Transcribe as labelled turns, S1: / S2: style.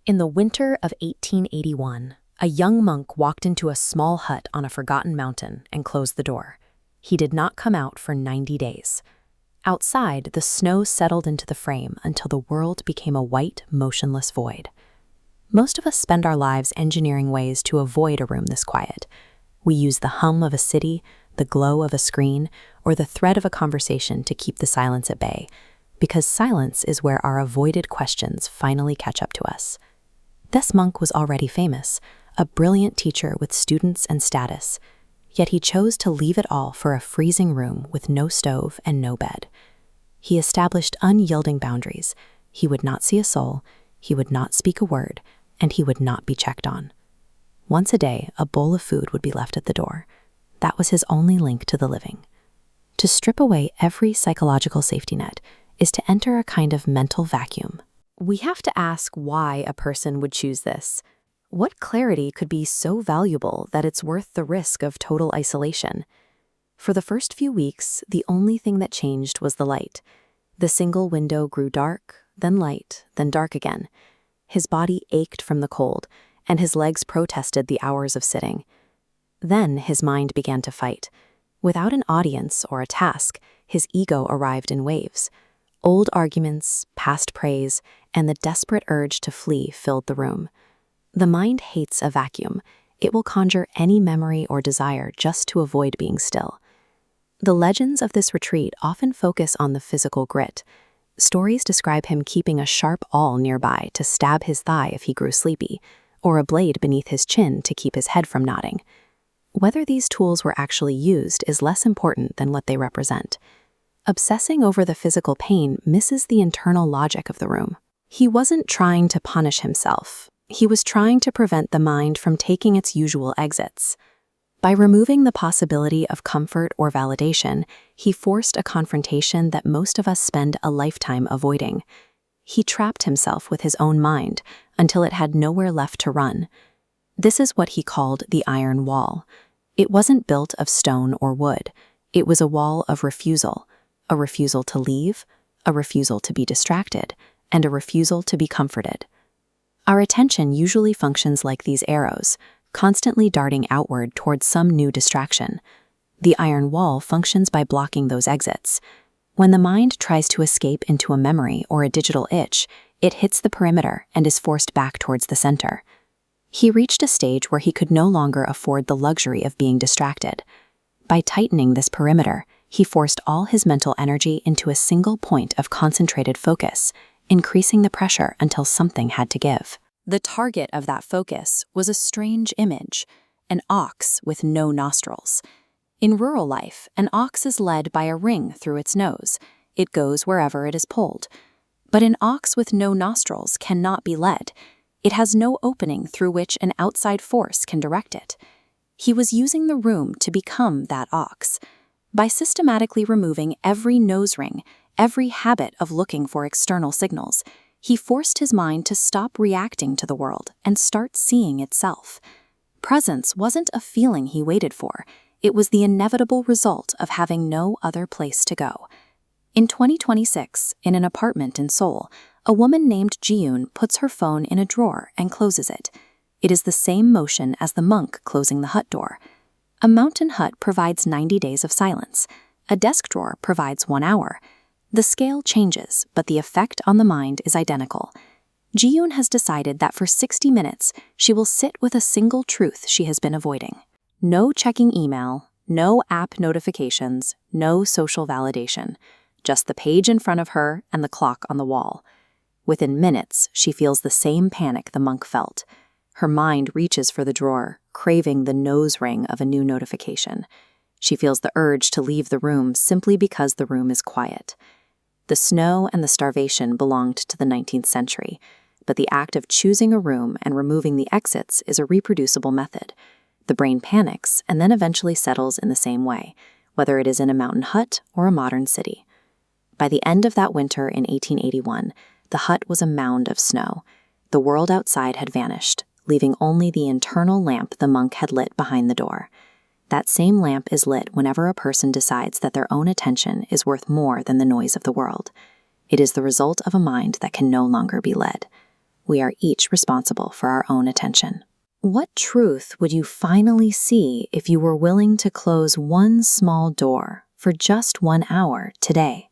S1: In the winter of 1881, a young monk walked into a small hut on a forgotten mountain and closed the door. He did not come out for 90 days. Outside, the snow settled into the frame until the world became a white, motionless void. Most of us spend our lives engineering ways to avoid a room this quiet. We use the hum of a city, the glow of a screen, or the thread of a conversation to keep the silence at bay, because silence is where our avoided questions finally catch up to us. This monk was already famous, a brilliant teacher with students and status, yet he chose to leave it all for a freezing room with no stove and no bed. He established unyielding boundaries. He would not see a soul, he would not speak a word, and he would not be checked on. Once a day, a bowl of food would be left at the door. That was his only link to the living. To strip away every psychological safety net is to enter a kind of mental vacuum. We have to ask why a person would choose this. What clarity could be so valuable that it's worth the risk of total isolation? For the first few weeks, the only thing that changed was the light. The single window grew dark, then light, then dark again. His body ached from the cold, and his legs protested the hours of sitting. Then his mind began to fight. Without an audience or a task, his ego arrived in waves. Old arguments, past praise, and the desperate urge to flee filled the room. The mind hates a vacuum. It will conjure any memory or desire just to avoid being still. The legends of this retreat often focus on the physical grit. Stories describe him keeping a sharp awl nearby to stab his thigh if he grew sleepy, or a blade beneath his chin to keep his head from nodding. Whether these tools were actually used is less important than what they represent. Obsessing over the physical pain misses the internal logic of the room. He wasn't trying to punish himself. He was trying to prevent the mind from taking its usual exits. By removing the possibility of comfort or validation, he forced a confrontation that most of us spend a lifetime avoiding. He trapped himself with his own mind until it had nowhere left to run. This is what he called the iron wall. It wasn't built of stone or wood. It was a wall of refusal, a refusal to leave, a refusal to be distracted, and a refusal to be comforted. Our attention usually functions like these arrows, constantly darting outward towards some new distraction. The iron wall functions by blocking those exits. When the mind tries to escape into a memory or a digital itch, it hits the perimeter and is forced back towards the center. He reached a stage where he could no longer afford the luxury of being distracted. By tightening this perimeter, he forced all his mental energy into a single point of concentrated focus, increasing the pressure until something had to give. The target of that focus was a strange image, an ox with no nostrils. In rural life, an ox is led by a ring through its nose. It goes wherever it is pulled. But an ox with no nostrils cannot be led. It has no opening through which an outside force can direct it. He was using the room to become that ox. By systematically removing every nose ring, every habit of looking for external signals, he forced his mind to stop reacting to the world and start seeing itself. Presence wasn't a feeling he waited for. It was the inevitable result of having no other place to go. In 2026, in an apartment in Seoul, a woman named Jieun puts her phone in a drawer and closes it. It is the same motion as the monk closing the hut door. A mountain hut provides 90 days of silence. A desk drawer provides 1 hour. The scale changes, but the effect on the mind is identical. Jieun has decided that for 60 minutes, she will sit with a single truth she has been avoiding. No checking email, no app notifications, no social validation. Just the page in front of her and the clock on the wall. Within minutes, she feels the same panic the monk felt. Her mind reaches for the drawer, craving the nose ring of a new notification. She feels the urge to leave the room simply because the room is quiet. The snow and the starvation belonged to the 19th century, but the act of choosing a room and removing the exits is a reproducible method. The brain panics and then eventually settles in the same way, whether it is in a mountain hut or a modern city. By the end of that winter in 1881, the hut was a mound of snow. The world outside had vanished, leaving only the internal lamp the monk had lit behind the door. That same lamp is lit whenever a person decides that their own attention is worth more than the noise of the world. It is the result of a mind that can no longer be led. we are each responsible for our own attention. What truth would you finally see if you were willing to close one small door for just 1 hour today?